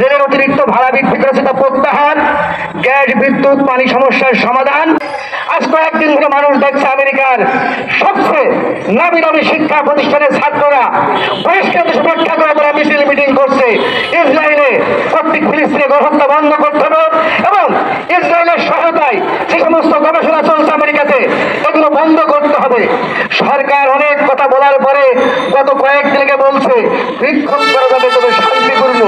রেলের অতিরিক্ত ভাড়া বৃদ্ধি করেছে তা প্রত্যাহার, গ্যাস বিদ্যুৎ পানি সমস্যার সমাধান। আজ কয়েকদিন ধরে মানুষ দেখছে আমেরিকার সবচেয়ে নামি দামি শিক্ষা প্রতিষ্ঠানের ছাত্ররা বহিষ্কার দেশে রক্ষা করে তারা মিছিল মিটিং করছে। ইসরায়েলে কর্তৃক ফিলিস্তিনে গণহত্যা বন্ধ করতে হবে এবং ইসরায়েলের সহায়তায় যে সমস্ত গবেষণা চলছে আমেরিকাতে এগুলো বন্ধ করতে হবে। সরকার অনেক কথা বলার পরে গত কয়েকদিন আগে বলছে বিক্ষোভ করা যাবে, তবে শান্তিপূর্ণ।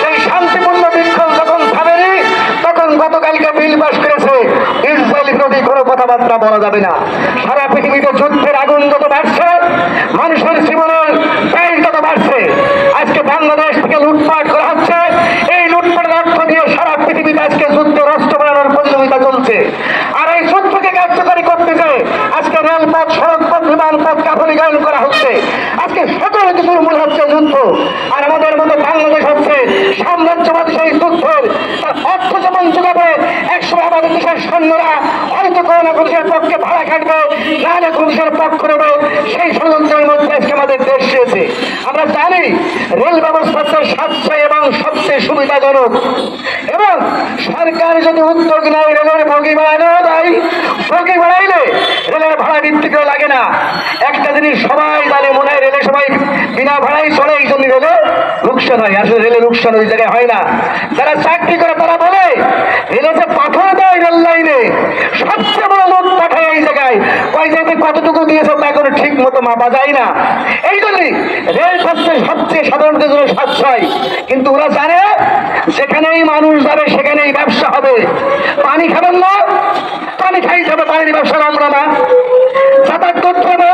সেই শান্তিপূর্ণ বিক্ষোভ যখন থামেনি তখন গতকালকে বিল পাস করেছে ইসরায়েল বিরোধী কোনো কথাবার্তা বলা যাবে না। সারা পৃথিবীতে যুদ্ধের আগুন যত বাড়ছে, মানুষের জীবনের ব্যয় তত বাড়ছে। আজকে বাংলাদেশ থেকে লুটপাট করা হচ্ছে, এই লুটপাটের অর্থ দিয়ে সারা পৃথিবীতে আজকে যুদ্ধের অস্ত্র বানানোর প্রতিযোগিতা চলছে। আর এই যুদ্ধকে কার্যকারী করতে যায় আজকে রেলপথ, সড়কপথ, বিমানপথ কাফলিকরণ করা হচ্ছে। আজকে সকল কিছুর মূল হচ্ছে যুদ্ধ। আর আমাদের মতো বাংলাদেশ হচ্ছে সাম্রাজ্যবাদী সেই যুদ্ধের অর্থ যেমন যোগাবে, একসময় আমাদের দেশের সৈন্যরা হয়তো কোনো না কোনো দেশের পক্ষে ভাড়া খাটবে, নাহলে কোনো দেশের পক্ষ নেবে। সেই ষড়যন্ত্রের মধ্যে আজকে আমাদের দেশ রয়েছে। আমরা জানি রেল ব্যবস্থা হচ্ছে সাশ্রয় এবং সবচেয়ে সুবিধাজনক, এবং সরকার যদি উদ্যোগ নেয় রেলের বগি বাড়ানো যায়, বগি বাড়াইলে রেলের ভাড়া বৃদ্ধি করে লাগে না। একটা জিনিস সবাই জানে, মনে হয় রেলে সবাই বিনা ভাড়াই চলে, এই জন্য রেলে লোকসান হয়। আসলে রেলে লোকসান ওই জায়গায় হয় না। যারা চাকরি করে তারা বলে রেলে যে পাথর দেয় রেল লাইনে, সবচেয়ে বড় লোক পাঠায় এই জায়গায়, ওই জায়গায় কতটুকু দিয়েছে তা করে ঠিক মতো মাপা যায় না। এই জন্যই রেল হচ্ছে সবচেয়ে সাধারণদের জন্য সাশ্রয়। কিন্তু ওরা জানে যেখানেই মানুষ যাবে সেখানেই ব্যবসা হবে। পানি খাবেন না, পানি খাইতে হবে, পানির ব্যবসা রমরমা। যাতায়াত করতে হবে,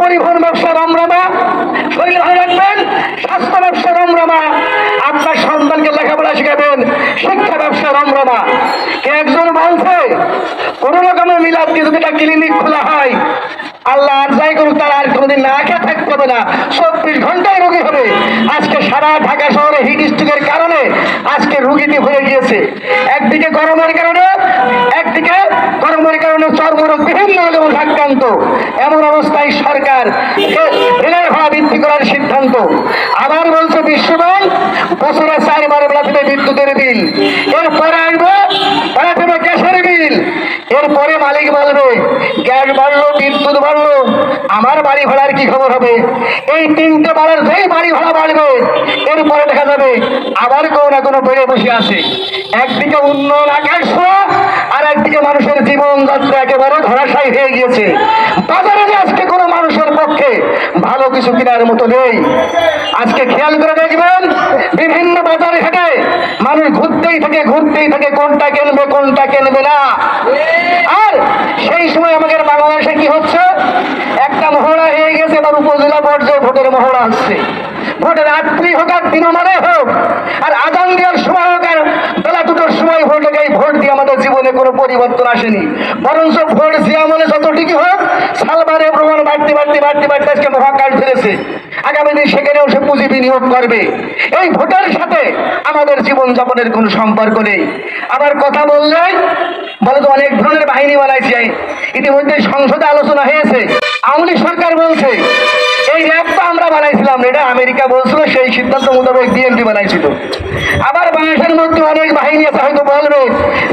পরিবহন ব্যবসা রমরমা। শরীর ভালো রাখবেন, স্বাস্থ্য ব্যবসা রমরমা। আপনার সন্তানকে লেখাপড়া শিখাবেন, শিক্ষা ব্যবসা রমরমা। কে একজন বলছে কোন রকমের মিলাদ দিয়ে যদি একটা ক্লিনিক খোলা হয়, আল্লাহ আর যাই করুক তার আর কোনোদিন না খেয়ে থাকতে হবে না, 24 ঘন্টায় রোগী হবে। আজকে সারা ঢাকা শহরে হিট স্ট্রোকের কারণে আজকে রোগীটি হয়ে গিয়েছে। একদিকে গরমের কারণে, একদিকে গরমের কারণে চর্মরোগ বিভিন্ন যেমন আক্রান্ত। এমন অবস্থায় সরকার রেলের ভাড়া বৃদ্ধি করার সিদ্ধান্ত। আবার বলছে বিশ্বব্যাংক বছরে 4 বার বেড়া দেবে বিদ্যুতের বিল, এরপরে আসবে বেড়া দেবে গ্যাসের বিল, এরপরে মালিক বলবে গ্যাস বাড়লো, বিদ্যুৎ বাড়লো, আমার বাড়ি ভাড়ার কি খবর হবে? এই 3টে বারের যেই বাড়ি ভাড়া বাড়বে এরপরে দেখা যাবে আবার কোনো না কোনো বেড়ে বসে আছে। একদিকে উন্নয়ন আকাশ ছোঁয়া, আর একদিকে মানুষের জীবনযাত্রা একেবারে ধরাশায়ী হয়ে গিয়েছে। বাজারে যে আজকে কোনো মানুষের পক্ষে ভালো কিছু কেনার মতো নেই। আজকে খেয়াল করে দেখবেন বিভিন্ন বাজারে ঘাটে মানুষ ঘুরতেই থাকে কোনটা কিনবে কোনটা কিনবে না। আর সেই সময় আমাদের বাংলাদেশে কি হচ্ছে, একটা মহড়া হয়ে গেছে, এবার উপজেলা পর্যায়ে ভোটের মহড়া আসছে। ভোটের রাত্রি হোক আর দিনমানে হোক, আর আজান দেওয়ার সময় হোক আর বেলা 2টোর সময় ভোট এই ভোট দিয়ে আমাদের জীবনে কোনো পরিবর্তন আসেনি। বরঞ্চ ভোট যে আমলে যতটুকু হোক সালবারে প্রমাণ বাড়তে আজকে মহাকাশ ধরেছে। আগামী দিন সেখানেও সে পুঁজি বিনিয়োগ করবে। এই ভোটের সাথে আমাদের জীবনযাপনের কোনো সম্পর্ক নেই। আবার কথা বললে বলে তো অনেক ধরনের বাহিনী বানাইছে। ইতিমধ্যে সংসদে আলোচনা হয়েছে, আওয়ামী লীগ সরকার বলছে এই র্যাবটা আমরা বানাইছিলাম, এটা আমেরিকা বলছিল, সেই সিদ্ধান্ত মোতাবেক বিএনপি বানাইছিল। আবার বাংলাদেশের মধ্যে অনেক বাহিনী আছে, হয়তো বলবে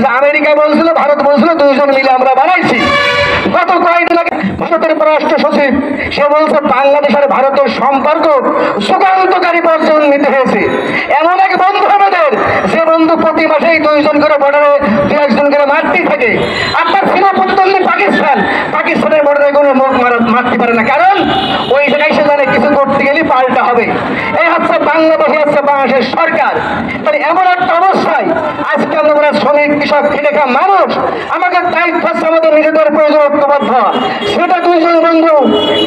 যে আমেরিকা বলছিল, ভারত বলছিল, দুইজন মিলে আমরা বানাইছি। গত কয়েকদিন আগে ভারতের পররাষ্ট্র সচিব সে বলছে বাংলাদেশ আর ভারতের সম্পর্ক যুগান্তকারী পর্যায়ে উন্নীত হয়েছে। এমন এক বন্ধু আমাদের যে বন্ধু প্রতি মাসেই 2 জন করে বর্ডারে 2 জন করে মারতেই থাকে। আপনার সীমা প্রতিদ্বন্দ্বী পাকিস্তানের বর্ডারে কোনো মুখ মারতে পারে না, কারণ ওই জায়গায় সে জানে কিছু করতে গেলে পাল্টা হবে। এই হচ্ছে বাংলাদেশে হচ্ছে বাংলাদেশের সরকার। তাহলে এমন একটা অবস্থায় আজকে আমরা শ্রমিক কৃষক খেটে খাওয়া মানুষ, আমাদের দায়িত্ব হচ্ছে আমাদের নিজেদের প্রয়োজন ঐক্যবদ্ধ হওয়া। সেটা 2 জন বন্ধু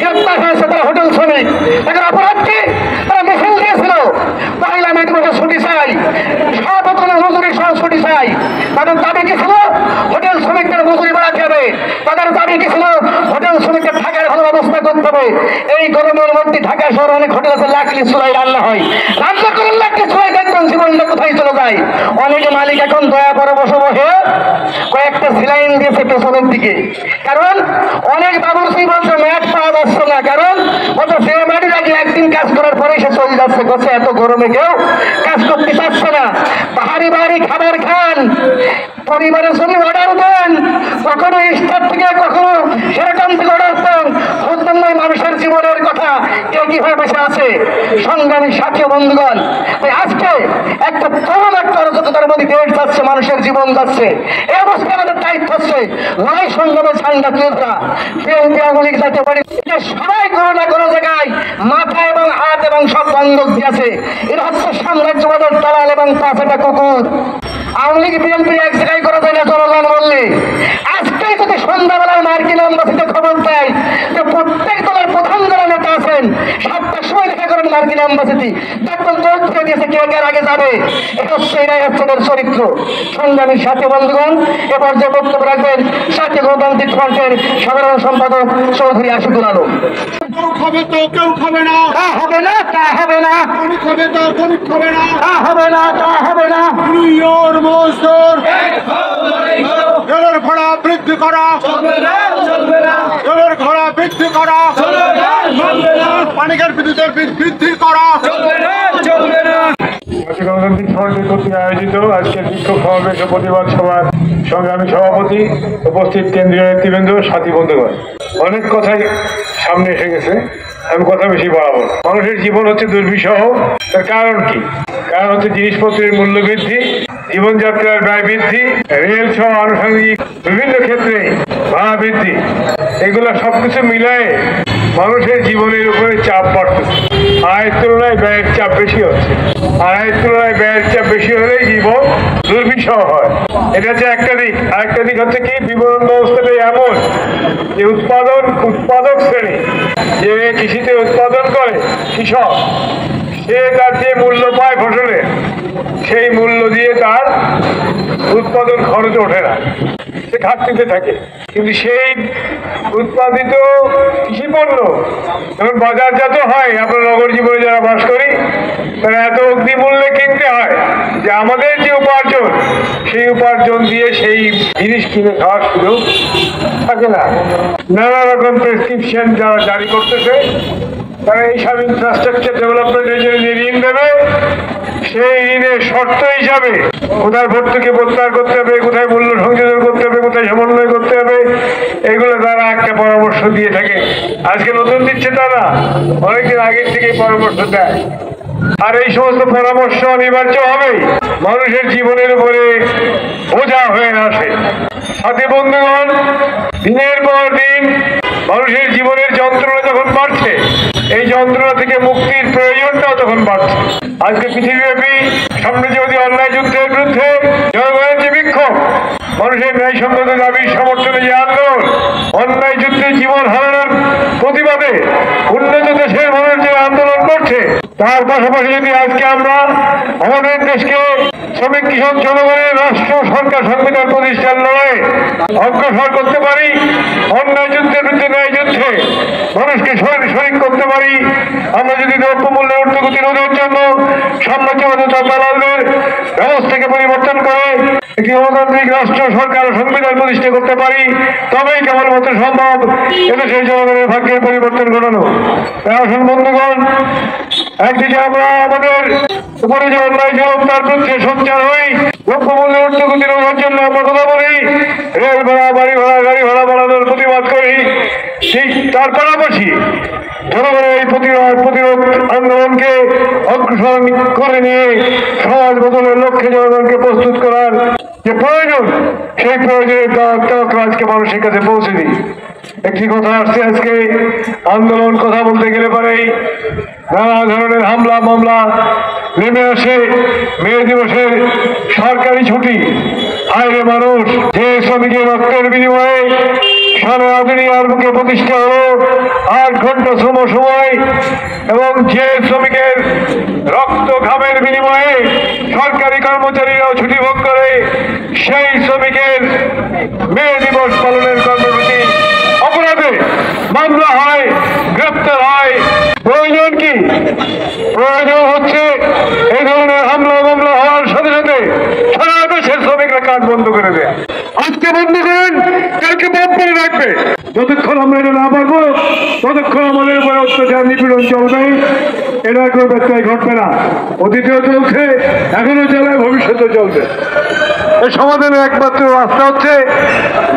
গ্রেপ্তার হয়েছে, তারা হোটেল শ্রমিক। তাদের অপরাধ কি? তারা মিছিল দিয়েছিল পয়লা মে দিবসে ছুটি চাই, সর্বপ্রথম মজুরি সহ ছুটি চাই। তাদের দাবি কি ছিল? হোটেল শ্রমিকদের মজুরি বাড়াতে হবে। তাদের দাবি কি ছিল? হোটেল শ্রমিকদের থাকার ভালো ব্যবস্থা করতে হবে। এই গরমের মধ্যে ঢাকা শহরে অনেক হোটেল আছে, লাকড়ি চুলায় রান্না হয়, রান্না করে লাকড়ি চুলায় দেখবেন জীবনটা কোথায় চলে যায়। অনেকে মালিক এখন দয়া পরামর্শ বসে কয়েকটা সিলাইন দিয়েছে পেছনের দিকে, কারণ অনেক বাবুর্চি বলছে ম্যাট পাওয়া যাচ্ছে না, কারণ সে ম্যাটে একদিন কাজ করার পরে সে চলে যাচ্ছে, করছে এত গরমে কেউ কাজ করতে চাচ্ছে না। ভারী খাবার খান, পরিবারে যদি অর্ডার দেন, কখনো স্টার থেকে কখনো সেরকম থেকে অর্ডার দেন, বুঝতেন না মানুষের জীবনের কথা কে কিভাবে বেঁচে আছে। সংগ্রামী সাথী বন্ধুগণ, তাই আজকে একটা তরুণ একটা অরাজকতার মধ্যে দেশ যাচ্ছে, মানুষের জীবন যাচ্ছে। এই অবস্থায় আমাদের দায়িত্ব হচ্ছে লড়াই সংগ্রামে ঠান্ডা তুলে ধরা। বিএনপি আওয়ামী লীগ জাতীয় পার্টি সবাই কোনো না কোনো জায়গায় মাথা এবং হাত এবং সব বন্ধক দিয়েছে। এরা হচ্ছে সাম্রাজ্যবাদের দালাল এবং পাঁচটা কুকুর। আওয়ামী লীগ বিএনপি এক জায়গায় করা যায় না জনগণ বললে। আজকে যদি সন্ধ্যাবেলায় মার্কিন এম্বাসিতে খবর দেয় যে প্রত্যেক দলের প্রধান যারা নেতা আছেন 7টার সময় দেখা করেন মার্কিন এম্বাসিতে, দেখবেন দৌড় থেকে দিয়েছে কে কার আগে যাবে। এটা হচ্ছে এরাই হচ্ছে তাদের চরিত্র। সংগ্রামী সাথী বন্ধুগণ, এবার যে বক্তব্য রাখবেন সাথী গণতান্ত্রিক ফ্রন্টের সাধারণ সম্পাদক চৌধুরী আশিকুল আলম। কেউ খাবে তো কেউ খাবে না, তা হবে না, তা হবে না, গরিব খাবে তো গরিব খাবে না, তা হবে না, তা হবে না। নিয়র মজদুর জলের ভাড়া বৃদ্ধি করা, জলের ভাড়া বৃদ্ধি করা, পানিকের বিদ্যুতের বিল বৃদ্ধি করা। গণতান্ত্রিক ফ্রন্টের কর্তৃক আয়োজিত আজকের বিক্ষোভ সমাবেশ ও প্রতিবাদ সভার সংগ্রামী সভাপতি, উপস্থিত কেন্দ্রীয় নেতৃবৃন্দ, সাথী বন্ধুগণ, অনেক কথাই সামনে এসে গেছে, আমি কথা বেশি বাড়াবো না। মানুষের জীবন হচ্ছে দুর্বিষহ। তার কারণ কি? কারণ হচ্ছে জিনিসপত্রের মূল্য বৃদ্ধি, জীবনযাত্রার ব্যয় বৃদ্ধি, রেল সহ আনুষঙ্গিক বিভিন্ন ক্ষেত্রে ভাড়া বৃদ্ধি, এগুলো সবকিছু মিলায়ে মানুষের জীবনের উপরে চাপ বাড়তেছে। আয়ের তুলনায় ব্যয়ের চাপ বেশি হচ্ছে। আয়ের তুলনায় ব্যয়ের চাপ বেশি হলেই জীবন দুর্বিষহ হয়। এটা হচ্ছে একটা দিক। আরেকটা দিক হচ্ছে কি, বিপণন ব্যবস্থাটা এমন যে উৎপাদক শ্রেণী, যে কৃষিতে উৎপাদন করে কৃষক, সে তার যে মূল্য পায় ফসলের, সেই মূল্য দিয়ে তার উৎপাদন খরচ ওঠে না, সে ঘাটতিতে থাকে। কিন্তু সেই উৎপাদিত কৃষি পণ্য যখন বাজারজাত হয়, আমরা নগর জীবনে যারা বাস করি তারা এত অগ্নি মূল্যে কিনতে হয় যে আমাদের যে উপার্জন, সেই উপার্জন দিয়ে সেই জিনিস কিনে খাওয়ার সুযোগ থাকে না। নানা রকম প্রেসক্রিপশন যারা জারি করতেছে, তারা এইসব ইনফ্রাস্ট্রাকচার ডেভেলপমেন্টের জন্য যে ঋণ দেবে, সেই ঋণের শর্ত হিসাবে কোথায় ভর্তুকি প্রত্যাহার করতে হবে, কোথায় মূল্য সংযোজন করতে হবে, কোথায় সমন্বয় করতে হবে, এগুলো তারা একটা পরামর্শ দিয়ে থাকে। আজকে নতুন দিচ্ছে তা না, অনেকদিন আগের থেকে পরামর্শ দেয়। আর এই সমস্ত পরামর্শ অনিবার্য হবে মানুষের জীবনের উপরে বোঝা হয়ে আসে। সাথী বন্ধুগণ, দিনের পর দিন মানুষের জীবনের যন্ত্রণা যখন বাড়ছে, এই যন্ত্রণা থেকে মুক্তির প্রয়োজনটাও তখন বাড়ছে। আজকে পৃথিবীব্যাপী সামনে যদি অন্যায় যুদ্ধের বিরুদ্ধে জনগণের যে বিক্ষোভ, মানুষের ন্যায়সঙ্গত দাবির সমর্থনে যে আন্দোলন, অন্যায় যুদ্ধে জীবন হারানোর প্রতিবাদে উন্নত দেশের মানুষ যে আন্দোলন করছে, তার পাশাপাশি যদি আজকে আমরা আমাদের দেশকে শ্রমিক কৃষক জনগণের রাষ্ট্র সরকার সংবিধান প্রতিষ্ঠার লড়াইয়ে অগ্রসর করতে পারি, অন্যায় যুদ্ধের বিরুদ্ধে ন্যায় যুদ্ধে মানুষকে শরিক করতে পারি, আমরা যদি দ্রব্যমূল্যের ঊর্ধ্বগতি রোধের জন্য সাম্রাজ্যবাদী দালালদের ব্যবস্থাকে পরিবর্তন করে একটি গণতান্ত্রিক রাষ্ট্র সরকার সংবিধান প্রতিষ্ঠা করতে পারি, তবেই কেবলমাত্র সম্ভব এদেশের জনগণের ভাগ্যের পরিবর্তন ঘটানো। আসুন বন্ধুগণ, একদিকে আমরা আমাদের উপরে যে অন্যায় জলম তার বিরুদ্ধে সোচ্চার হই, দ্রব্যমূল্যের ঊর্ধ্বগতি রোধের জন্য আমরা কথা বলি, রেল ভাড়া, বাড়ি ভাড়া, গাড়ি ভাড়া বাড়ানোর প্রতিবাদ করি, ঠিক তার পাশাপাশি জনগণের এই প্রতিরোধ আন্দোলনকে অগ্রসর করে নিয়ে সমাজ বদলের লক্ষ্যে জনগণকে প্রস্তুত করার যে প্রয়োজন, সেই প্রয়োজনের আজকে মানুষের কাছে পৌঁছে দিই। একটি কথা আসছে, আজকে আন্দোলন কথা বলতে গেলে পরেই নানা ধরনের হামলা মামলা নেমে আসে। মে দিবসের সরকারি ছুটি, আইরে মানুষ যে শ্রমিকের রক্তের বিনিময়ে সারা দুনিয়ার বুকে প্রতিষ্ঠা হলো 8 ঘন্টা শ্রম সময়, এবং যে শ্রমিকের রক্ত ঘামের বিনিময়ে সরকারি কর্মচারীরাও ছুটি ভোগ করে, সেই শ্রমিকের মে দিবস পালনের কর্মসূচি অপরাধে মামলা হয়, গ্রেপ্তার হয়। প্রয়োজন কি? প্রয়োজন হচ্ছে এই ধরনের হামলা মামলা হওয়ার সাথে সাথে সারা দেশের শ্রমিকরা কাজ বন্ধ করে দেয়। আজকে বন্ধ করেন, কালকে বন্ধ করে রাখবে। যতক্ষণ আমরা এটা না পারবো, ততক্ষণ আমাদের উপরে অত্যাচার নিপীড়ন চলবে। এটা কোনো ব্যত্যয় ঘটবে না। অতীতেও চলছে, এখনো চলে, ভবিষ্যৎ সাথে চলবে। এই সমাধানের একমাত্র রাস্তা হচ্ছে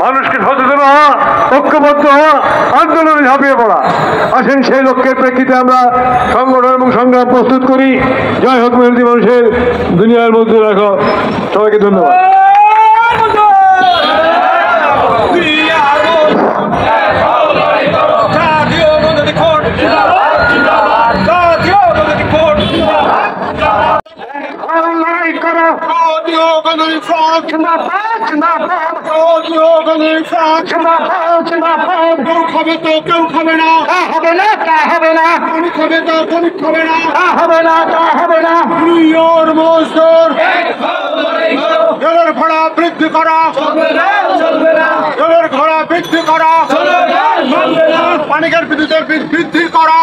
মানুষকে সচেতন হওয়া, ঐক্যবদ্ধ হওয়া, আন্দোলনে ঝাঁপিয়ে পড়া। আসেন সেই লক্ষ্যের প্রেক্ষিতে আমরা সংগঠন এবং সংগ্রাম প্রস্তুত করি। জয় হোক মেহনতি মানুষের, দুনিয়ার মধ্যে রাখো। সবাইকে ধন্যবাদ। কেউ খাবে তো কেউ খাবে না, হবে না, তা হবে না, গরিব খাবে তো গরিব খাবে না, তা হবে না, তা হবে না। জুনিয়র মজদুর রেলের ভাড়া বৃদ্ধি করা, রেলের ভাড়া বৃদ্ধি করা, পানিকের বিদ্যুতের বিল বৃদ্ধি করা।